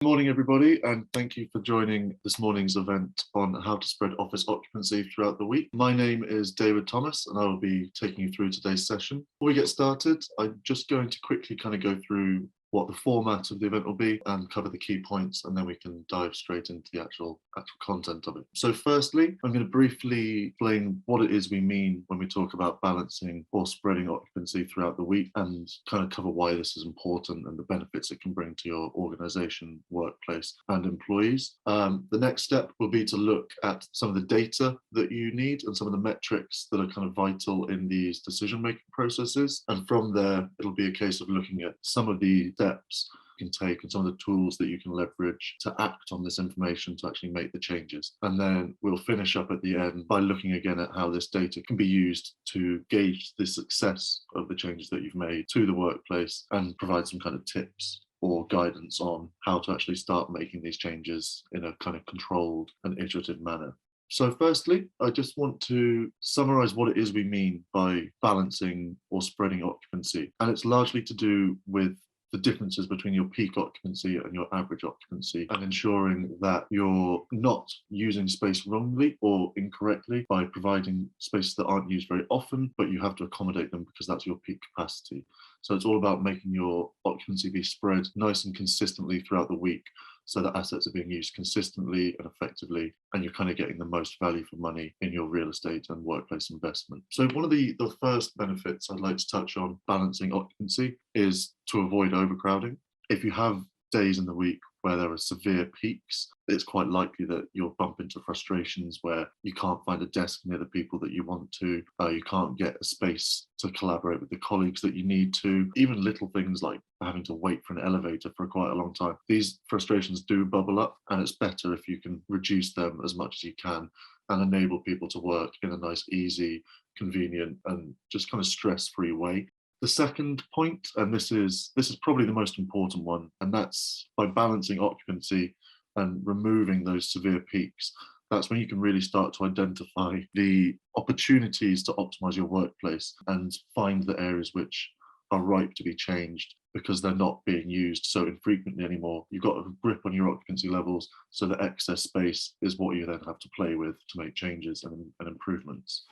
Good morning, everybody, and thank you for joining this morning's event on how to spread office occupancy throughout the week. My name is David Thomas, and I will be taking you through today's session. Before we get started, I'm just going to quickly kind of go through what the format of the event will be and cover the key points, and then we can dive straight into the actual content of it. So firstly, I'm going to briefly explain what it is we mean when we talk about balancing or spreading occupancy throughout the week, and kind of cover why this is important and the benefits it can bring to your organization, workplace, and employees. The next step will be to look at some of the data that you need and some of the metrics that are kind of vital in these decision-making processes. And from there, it'll be a case of looking at some of the steps you can take and some of the tools that you can leverage to act on this information to actually make the changes. And then we'll finish up at the end by looking again at how this data can be used to gauge the success of the changes that you've made to the workplace and provide some kind of tips or guidance on how to actually start making these changes in a kind of controlled and iterative manner. So firstly, I just want to summarize what it is we mean by balancing or spreading occupancy. And it's largely to do with the differences between your peak occupancy and your average occupancy, and ensuring that you're not using space wrongly or incorrectly by providing spaces that aren't used very often, but you have to accommodate them because that's your peak capacity. So it's all about making your occupancy be spread nice and consistently throughout the week, so that assets are being used consistently and effectively, and you're kind of getting the most value for money in your real estate and workplace investment. So one of the first benefits I'd like to touch on balancing occupancy is to avoid overcrowding. If you have days in the week where there are severe peaks, it's quite likely that you'll bump into frustrations where you can't find a desk near the people that you want to, you can't get a space to collaborate with the colleagues that you need to, even little things like having to wait for an elevator for quite a long time. These frustrations do bubble up, and it's better if you can reduce them as much as you can and enable people to work in a nice, easy, convenient, and just kind of stress-free way. The second point, and this is probably the most important one, and that's by balancing occupancy and removing those severe peaks. That's when you can really start to identify the opportunities to optimize your workplace and find the areas which are ripe to be changed because they're not being used so infrequently anymore. You've got a grip on your occupancy levels, so the excess space is what you then have to play with to make changes and improvements.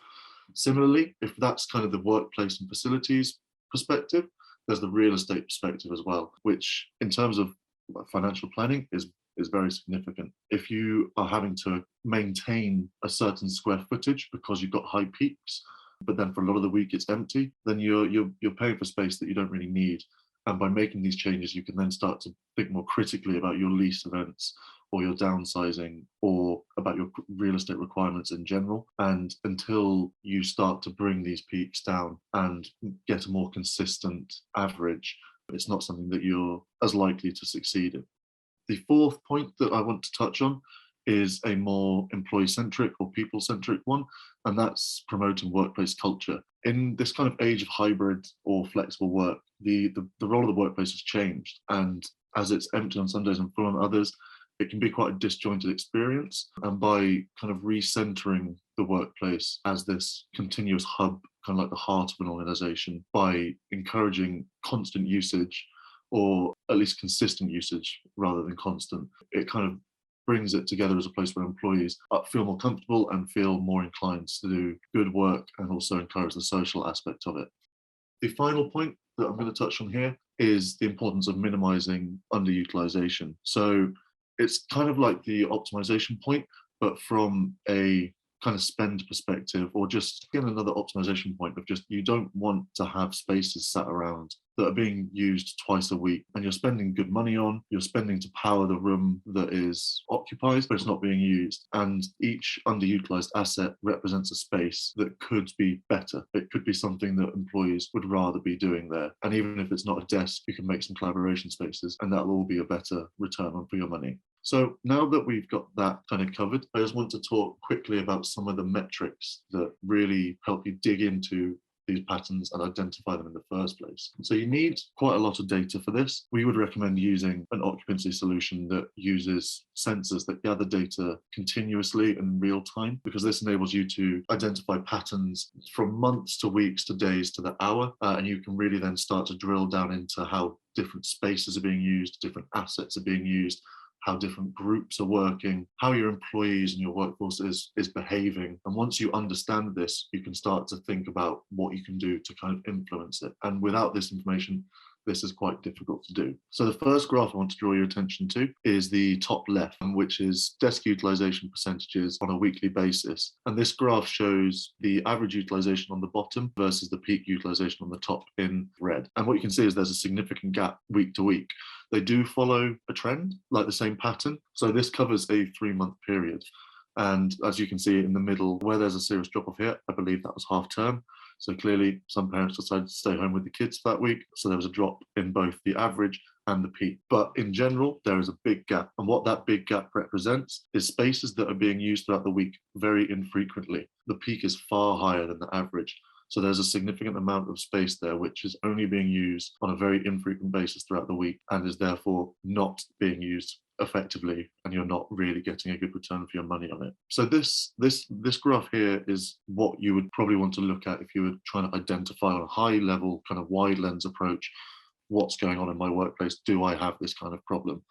Similarly, if that's kind of the workplace and facilities perspective, there's the real estate perspective as well, which in terms of financial planning is very significant. If you are having to maintain a certain square footage because you've got high peaks, but then for a lot of the week it's empty, then you're paying for space that you don't really need. And by making these changes, you can then start to think more critically about your lease events or your downsizing or about your real estate requirements in general. And until you start to bring these peaks down and get a more consistent average, it's not something that you're as likely to succeed in. The fourth point that I want to touch on is a more employee-centric or people-centric one, and that's promoting workplace culture. In this kind of age of hybrid or flexible work, the role of the workplace has changed, and as it's empty on some days and full on others, it can be quite a disjointed experience. And by kind of recentering the workplace as this continuous hub, kind of like the heart of an organization, by encouraging constant usage, or at least consistent usage rather than constant, it kind of brings it together as a place where employees feel more comfortable and feel more inclined to do good work, and also encourage the social aspect of it. The final point that I'm going to touch on here is the importance of minimizing underutilization. So it's kind of like the optimization point, but from a kind of spend perspective, or just again another optimization point of just, you don't want to have spaces sat around that are being used twice a week and you're spending good money on, you're spending to power the room that is occupied, but it's not being used. And each underutilized asset represents a space that could be better. It could be something that employees would rather be doing there. And even if it's not a desk, you can make some collaboration spaces, and that will all be a better return on for your money. So now that we've got that kind of covered, I just want to talk quickly about some of the metrics that really help you dig into these patterns and identify them in the first place. So you need quite a lot of data for this. We would recommend using an occupancy solution that uses sensors that gather data continuously in real time, because this enables you to identify patterns from months to weeks to days to the hour, and you can really then start to drill down into how different spaces are being used, different assets are being used, how different groups are working, how your employees and your workforce is behaving. And once you understand this, you can start to think about what you can do to kind of influence it. And without this information, this is quite difficult to do. So the first graph I want to draw your attention to is the top left, which is desk utilization percentages on a weekly basis. And this graph shows the average utilization on the bottom versus the peak utilization on the top in red. And what you can see is there's a significant gap week to week. They do follow a trend, like the same pattern. So this covers a 3-month period. And as you can see in the middle, where there's a serious drop off here, I believe that was half term. So clearly some parents decided to stay home with the kids that week. So there was a drop in both the average and the peak. But in general, there is a big gap. And what that big gap represents is spaces that are being used throughout the week very infrequently. The peak is far higher than the average. So there's a significant amount of space there which is only being used on a very infrequent basis throughout the week and is therefore not being used effectively, and you're not really getting a good return for your money on it. So this graph here is what you would probably want to look at if you were trying to identify on a high level, kind of wide lens approach, what's going on in my workplace? Do I have this kind of problem?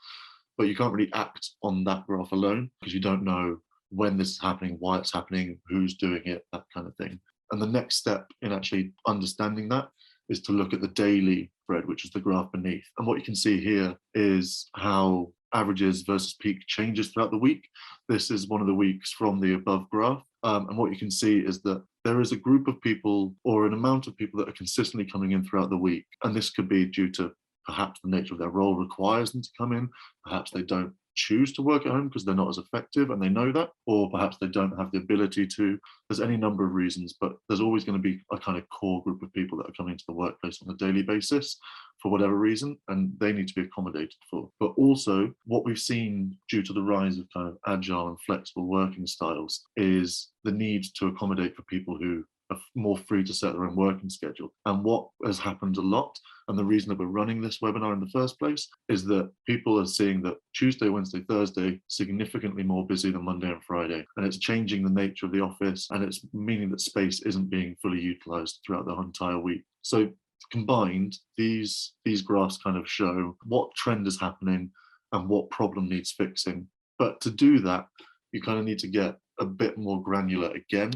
But you can't really act on that graph alone because you don't know when this is happening, why it's happening, who's doing it, that kind of thing. And the next step in actually understanding that is to look at the daily spread, which is the graph beneath. And what you can see here is how averages versus peak changes throughout the week. This is one of the weeks from the above graph. And what you can see is that there is a group of people or an amount of people that are consistently coming in throughout the week. And this could be due to perhaps the nature of their role requires them to come in. Perhaps they don't choose to work at home because they're not as effective and they know that, or perhaps they don't have the ability to. There's any number of reasons, but there's always going to be a kind of core group of people that are coming to the workplace on a daily basis for whatever reason, and they need to be accommodated for. But also what we've seen due to the rise of kind of agile and flexible working styles is the need to accommodate for people who are more free to set their own working schedule. And what has happened a lot, and the reason that we're running this webinar in the first place, is that people are seeing that Tuesday, Wednesday, Thursday significantly more busy than Monday and Friday. And it's changing the nature of the office, and it's meaning that space isn't being fully utilized throughout the entire week. So combined, these graphs kind of show what trend is happening and what problem needs fixing. But to do that, you kind of need to get a bit more granular again,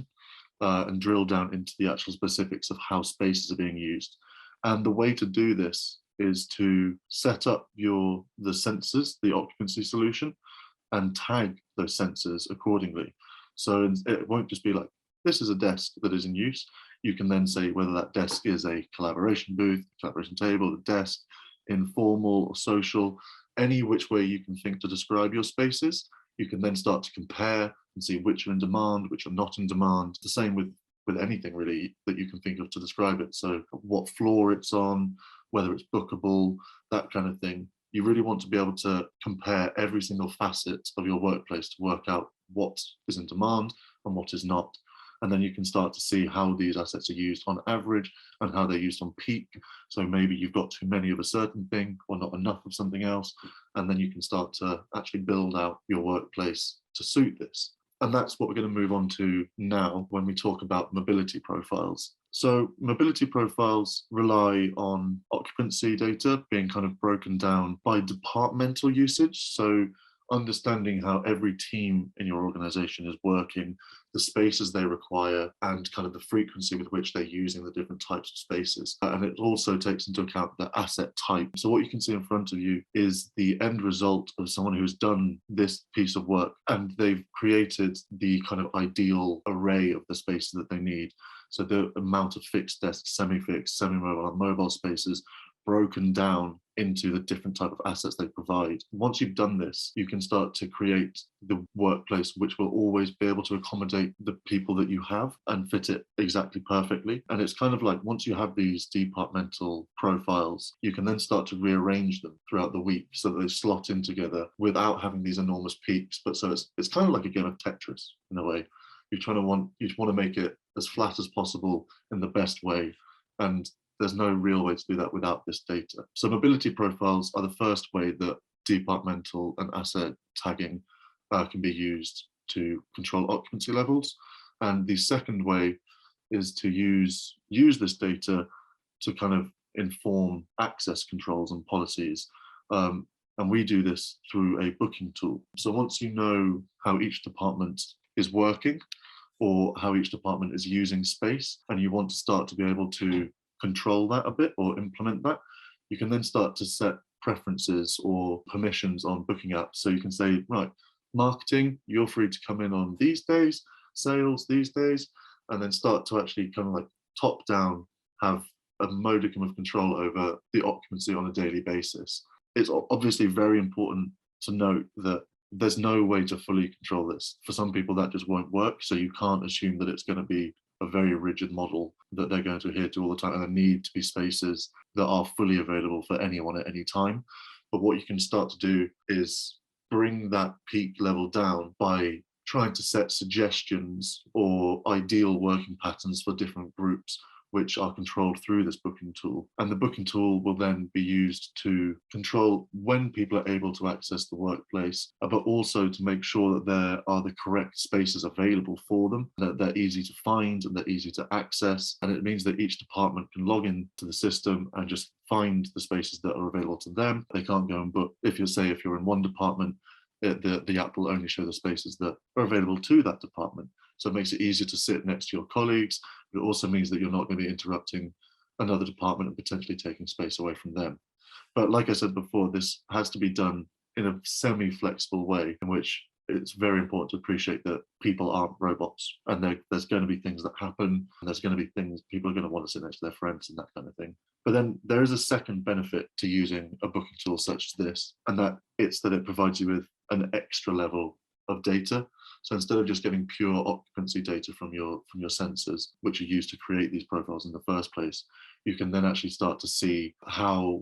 and drill down into the actual specifics of how spaces are being used. And the way to do this is to set up the sensors, the occupancy solution, and tag those sensors accordingly. So it won't just be like, this is a desk that is in use. You can then say whether that desk is a collaboration booth, collaboration table, a desk, informal or social, any which way you can think to describe your spaces. You can then start to compare and see which are in demand, which are not in demand. The same with anything really that you can think of to describe it. So what floor it's on, whether it's bookable, that kind of thing. You really want to be able to compare every single facet of your workplace to work out what is in demand and what is not. And then you can start to see how these assets are used on average and how they're used on peak. So maybe you've got too many of a certain thing or not enough of something else. And then you can start to actually build out your workplace to suit this. And that's what we're going to move on to now when we talk about mobility profiles. So mobility profiles rely on occupancy data being kind of broken down by departmental usage. So understanding how every team in your organization is working, the spaces they require, and kind of the frequency with which they're using the different types of spaces. And it also takes into account the asset type. So what you can see in front of you is the end result of someone who's done this piece of work, and they've created the kind of ideal array of the spaces that they need. So the amount of fixed desks, semi-fixed, semi-mobile, and mobile spaces broken down into the different type of assets they provide. Once you've done this, you can start to create the workplace which will always be able to accommodate the people that you have and fit it exactly perfectly. And it's kind of like once you have these departmental profiles, you can then start to rearrange them throughout the week so that they slot in together without having these enormous peaks. But so it's kind of like a game of Tetris in a way. you want to make it as flat as possible in the best way. And there's no real way to do that without this data. So mobility profiles are the first way that departmental and asset tagging can be used to control occupancy levels. And the second way is to use this data to kind of inform access controls and policies. And we do this through a booking tool. So once you know how each department is working or how each department is using space, and you want to start to be able to control that a bit or implement that, you can then start to set preferences or permissions on booking apps. So you can say, right, marketing, you're free to come in on these days, sales these days, and then start to actually kind of like top down have a modicum of control over the occupancy on a daily basis. It's obviously very important to note that there's no way to fully control this. For some people, that just won't work. So you can't assume that it's going to be a very rigid model that they're going to adhere to all the time. And there need to be spaces that are fully available for anyone at any time. But what you can start to do is bring that peak level down by trying to set suggestions or ideal working patterns for different groups, which are controlled through this booking tool. And the booking tool will then be used to control when people are able to access the workplace, but also to make sure that there are the correct spaces available for them, that they're easy to find and they're easy to access. And it means that each department can log into the system and just find the spaces that are available to them. They can't go and book. If you're in one department, the app will only show the spaces that are available to that department. So it makes it easier to sit next to your colleagues. It also means that you're not going to be interrupting another department and potentially taking space away from them. But like I said before, this has to be done in a semi-flexible way in which it's very important to appreciate that people aren't robots, and there's going to be things that happen, and there's going to be things people are going to want to sit next to their friends and that kind of thing. But then there is a second benefit to using a booking tool such as this, and that it provides you with an extra level of data. So instead of just getting pure occupancy data from your sensors, which are used to create these profiles in the first place, you can then actually start to see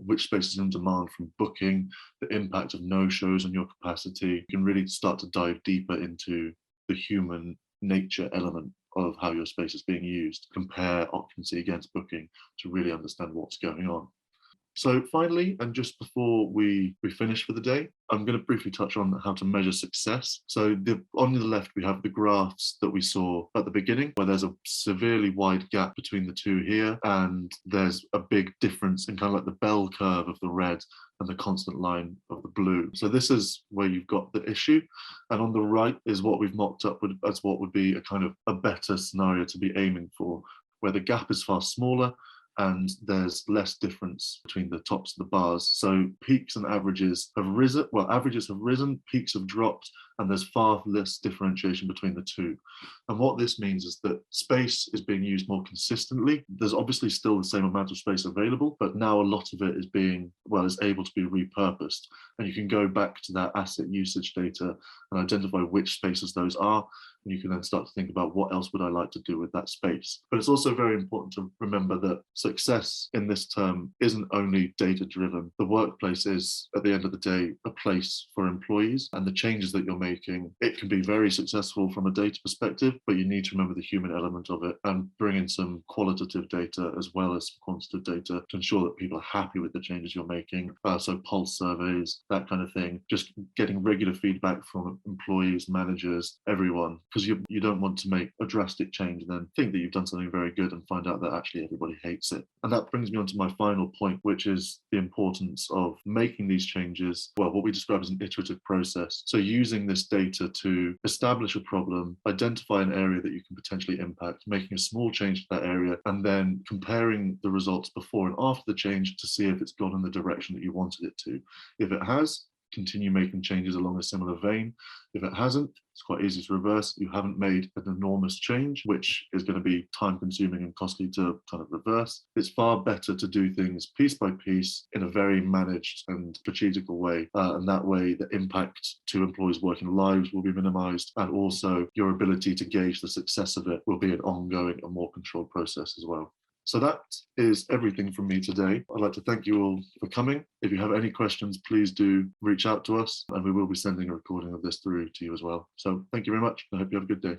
which space is in demand from booking, the impact of no-shows on your capacity. You can really start to dive deeper into the human nature element of how your space is being used, compare occupancy against booking to really understand what's going on. So finally, and just before we finish for the day, I'm going to briefly touch on how to measure success. So on the left, we have the graphs that we saw at the beginning, where there's a severely wide gap between the two here, and there's a big difference in kind of like the bell curve of the red and the constant line of the blue. So this is where you've got the issue. And on the right is what we've mocked up as what would be a kind of a better scenario to be aiming for, where the gap is far smaller and there's less difference between the tops of the bars. So peaks and averages have risen, averages have risen, peaks have dropped, and there's far less differentiation between the two. And what this means is that space is being used more consistently. There's obviously still the same amount of space available, but now a lot of it is able to be repurposed. And you can go back to that asset usage data and identify which spaces those are. And you can then start to think about what else would I like to do with that space. But it's also very important to remember that success in this term isn't only data driven. The workplace is, at the end of the day, a place for employees, and the changes that you're making, it can be very successful from a data perspective, but you need to remember the human element of it and bring in some qualitative data as well as quantitative data to ensure that people are happy with the changes you're making. So pulse surveys, that kind of thing, just getting regular feedback from employees, managers, everyone, because you don't want to make a drastic change and then think that you've done something very good and find out that actually everybody hates it. And that brings me on to my final point, which is the importance of making these changes, what we describe as an iterative process. So using this data to establish a problem, identify an area that you can potentially impact, making a small change to that area, and then comparing the results before and after the change to see if it's gone in the direction that you wanted it to. If it has, continue making changes along a similar vein. If it hasn't, it's quite easy to reverse. You haven't made an enormous change, which is going to be time consuming and costly to kind of reverse. It's far better to do things piece by piece in a very managed and strategical way. And that way the impact to employees' working lives will be minimized. And also your ability to gauge the success of it will be an ongoing and more controlled process as well. So that is everything from me today. I'd like to thank you all for coming. If you have any questions, please do reach out to us, and we will be sending a recording of this through to you as well. So thank you very much. I hope you have a good day.